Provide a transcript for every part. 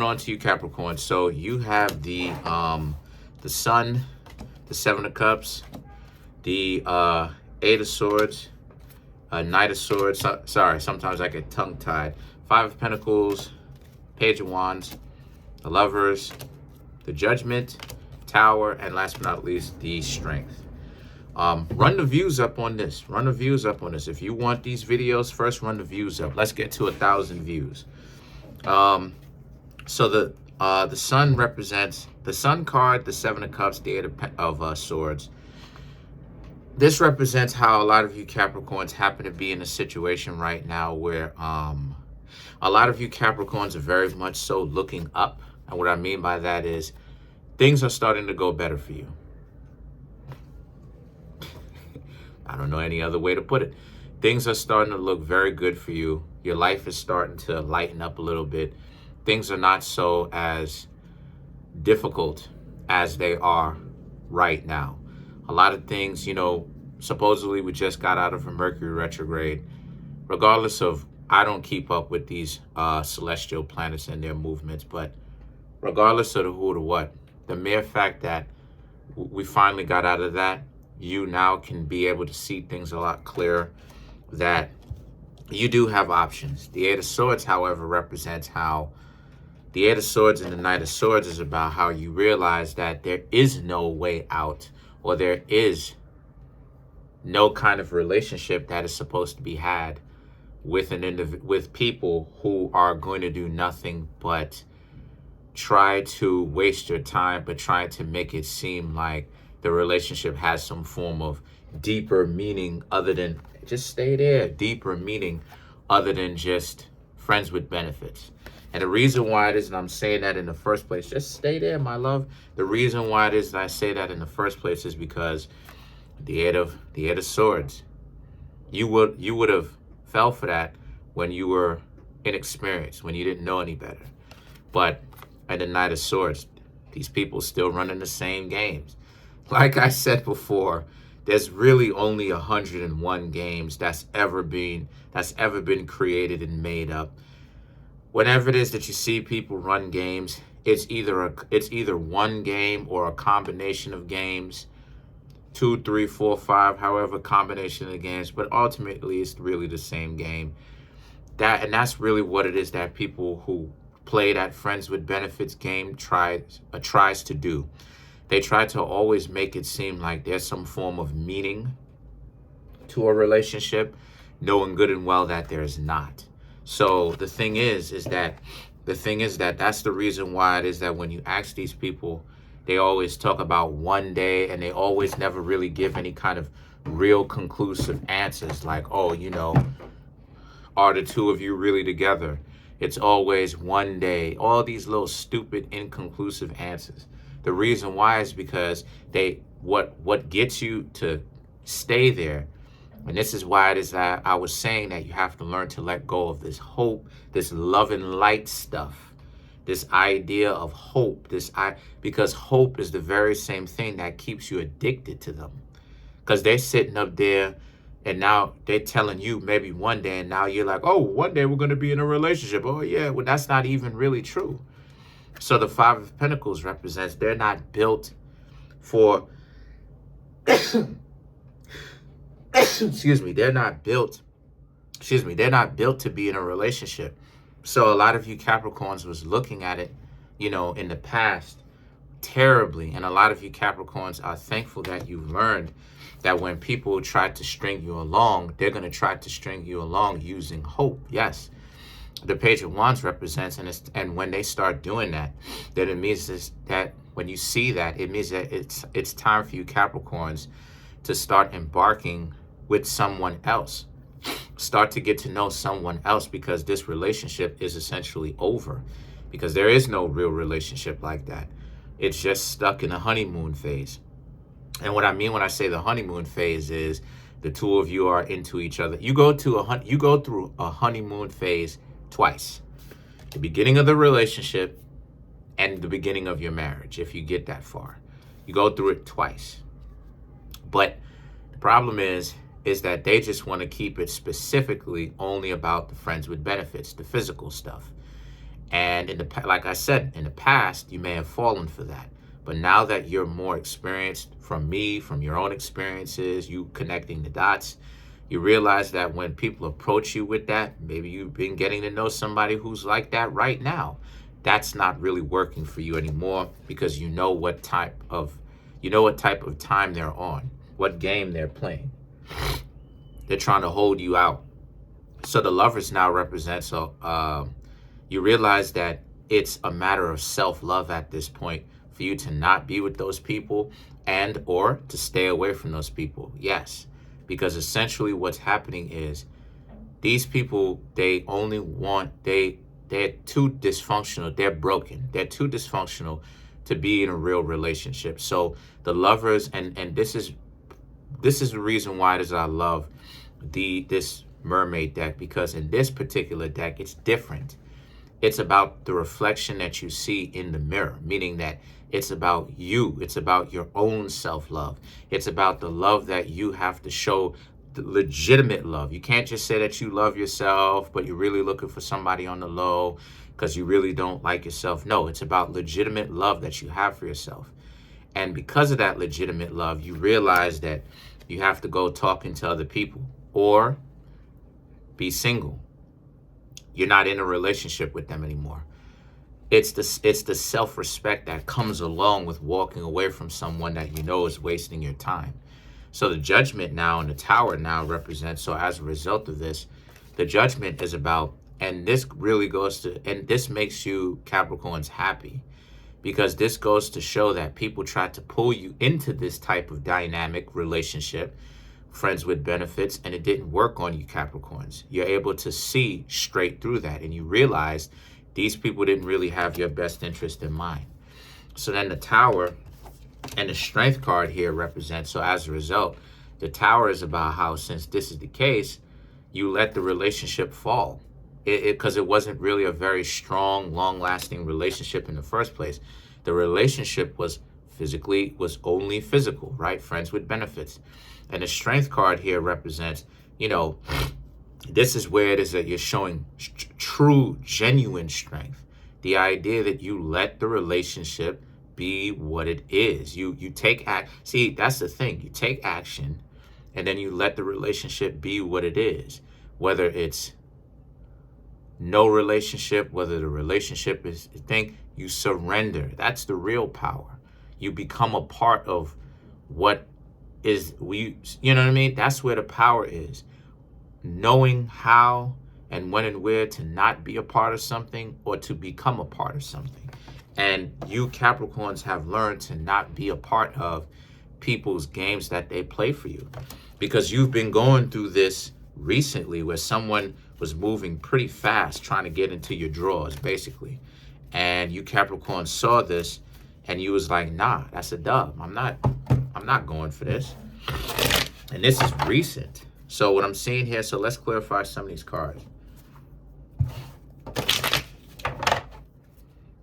On to you, Capricorn. So you have the Sun, the Seven of Cups, the Eight of Swords, Knight of Swords. Sorry, sometimes I get tongue tied. Five of Pentacles, Page of Wands, the Lovers, the Judgment, Tower, and last but not least, the Strength. Run the views up on this. Run the views up on this. If you want these videos, first run the views up. Let's get to 1,000 views. So the Sun represents the Sun card, the Seven of Cups, the Eight of Swords. This represents how a lot of you Capricorns happen to be in a situation right now where a lot of you Capricorns are very much so looking up. And what I mean by that is things are starting to go better for you. I don't know any other way to put it. Things are starting to look very good for you. Your life is starting to lighten up a little bit. Things are not so as difficult as they are right now. A lot of things, you know, supposedly we just got out of a Mercury retrograde. Regardless of, I don't keep up with these celestial planets and their movements, but regardless of the who to what, the mere fact that we finally got out of that, you now can be able to see things a lot clearer, that you do have options. The Eight of Swords, however, represents how the Eight of Swords and the Knight of Swords is about how you realize that there is no way out, or there is no kind of relationship that is supposed to be had with with people who are going to do nothing but try to waste your time, but try to make it seem like the relationship has some form of deeper meaning other than just stay there, deeper meaning other than just friends with benefits. And the reason why it is, and I'm saying that in the first place, just stay there, my love. The reason why it is that I say that in the first place is because the Eight of Swords, you would have fell for that when you were inexperienced, when you didn't know any better. But at the Knight of Swords, these people still running the same games. Like I said before, there's really only 101 games that's ever been created and made up. Whenever it is that you see people run games, it's either one game or a combination of games, 2, 3, 4, 5, however combination of games, but ultimately it's really the same game. That's really what it is that people who play that friends with benefits game tries to do. They try to always make it seem like there's some form of meaning to a relationship, knowing good and well that there's not. So the thing is that that's the reason why it is that when you ask these people, they always talk about one day, and they always never really give any kind of real conclusive answers like, oh, you know, are the two of you really together? It's always one day. All these little stupid, inconclusive answers. The reason why is because what gets you to stay there, and this is why it is that I was saying that you have to learn to let go of this hope, this love and light stuff, this idea of hope, because hope is the very same thing that keeps you addicted to them. Because they're sitting up there and now they're telling you maybe one day, and now you're like, oh, one day we're going to be in a relationship. Oh yeah, well, that's not even really true. So the Five of Pentacles represents they're not built for, excuse me, they're not built to be in a relationship. So a lot of you Capricorns was looking at it, you know, in the past terribly. And a lot of you Capricorns are thankful that you've learned that when people try to string you along, they're going to try to string you along using hope. Yes. The Page of Wands represents, and when they start doing that, then it means that when you see that, it means that it's time for you Capricorns to start embarking with someone else. Start to get to know someone else, because this relationship is essentially over, because there is no real relationship like that. It's just stuck in a honeymoon phase. And what I mean when I say the honeymoon phase is the two of you are into each other. You go through a honeymoon phase twice. The beginning of the relationship and the beginning of your marriage, if you get that far. You go through it twice. But the problem is that they just want to keep it specifically only about the friends with benefits, the physical stuff. And like I said, in the past, you may have fallen for that. But now that you're more experienced from me, from your own experiences, you connecting the dots, you realize that when people approach you with that, maybe you've been getting to know somebody who's like that right now. That's not really working for you anymore, because you know what type of time they're on, what game they're playing. They're trying to hold you out. So the Lovers now represents, you realize that it's a matter of self-love at this point for you to not be with those people and or to stay away from those people. Yes, because essentially what's happening is these people, they're too dysfunctional. They're broken. They're too dysfunctional to be in a real relationship. So the Lovers, and this is the reason why I love this mermaid deck, because in this particular deck, it's different. It's about the reflection that you see in the mirror, meaning that it's about you. It's about your own self-love. It's about the love that you have to show, the legitimate love. You can't just say that you love yourself, but you're really looking for somebody on the low because you really don't like yourself. No, it's about legitimate love that you have for yourself. And because of that legitimate love, you realize that you have to go talking to other people or be single. You're not in a relationship with them anymore. It's the self-respect that comes along with walking away from someone that you know is wasting your time. So the Judgment now and the Tower now represents, so as a result of this, the Judgment is about, and this really goes to, and this makes you Capricorns happy, because this goes to show that people try to pull you into this type of dynamic relationship, friends with benefits, and it didn't work on you, Capricorns. You're able to see straight through that, and you realize these people didn't really have your best interest in mind. So then the Tower and the Strength card here represents, so as a result, the Tower is about how, since this is the case, you let the relationship fall. Because it wasn't really a very strong, long-lasting relationship in the first place. The relationship was only physical, right? Friends with benefits. And the Strength card here represents, this is where it is that you're showing true, genuine strength. The idea that you let the relationship be what it is. You take act. See, that's the thing. You take action, and then you let the relationship be what it is. Whether it's no relationship, whether the relationship is a thing, you surrender. That's the real power. You become a part of what is, you know what I mean? That's where the power is. Knowing how and when and where to not be a part of something or to become a part of something. And you Capricorns have learned to not be a part of people's games that they play for you, because you've been going through this recently where someone was moving pretty fast trying to get into your drawers, basically. And you Capricorns saw this and you was like, nah, that's a dub. I'm not going for this. And this is recent. So what I'm seeing here, so let's clarify some of these cards.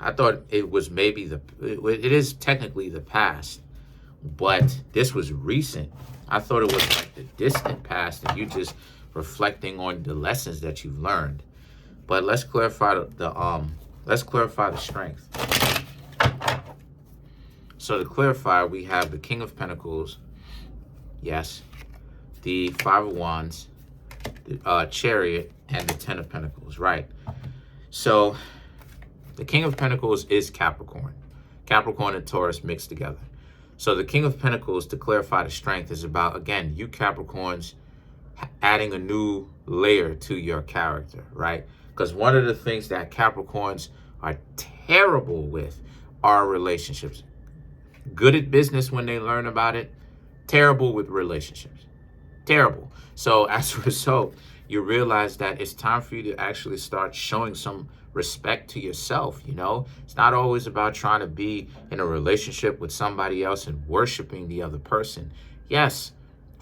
I thought it was maybe it is technically the past, but this was recent. I thought it was like the distant past and you just reflecting on the lessons that you've learned. But let's clarify the Strength. So to clarify, we have the King of Pentacles, yes, the Five of Wands, the Chariot, and the Ten of Pentacles, right? So the King of Pentacles is Capricorn. Capricorn and Taurus mixed together. So the King of Pentacles, to clarify the Strength, is about, again, you Capricorns adding a new layer to your character, right? Because one of the things that Capricorns are terrible with are relationships. Good at business when they learn about it, terrible with relationships. Terrible. So as a result, you realize that it's time for you to actually start showing some respect to yourself. It's not always about trying to be in a relationship with somebody else and worshiping the other person. Yes,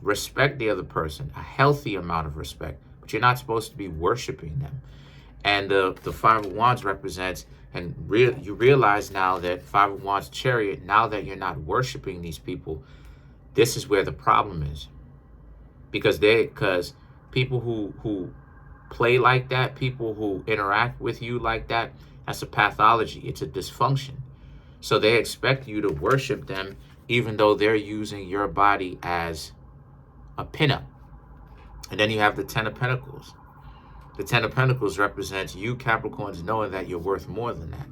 respect the other person, a healthy amount of respect, but you're not supposed to be worshiping them. And the Five of Wands represents, and you realize now that Five of Wands Chariot, now that you're not worshiping these people, this is where the problem is. Because people who play like that, people who interact with you like that, That's a pathology. It's a dysfunction. So they expect you to worship them even though they're using your body as a pinup. And then you have the Ten of Pentacles. The Ten of Pentacles represents you, Capricorns, knowing that you're worth more than that.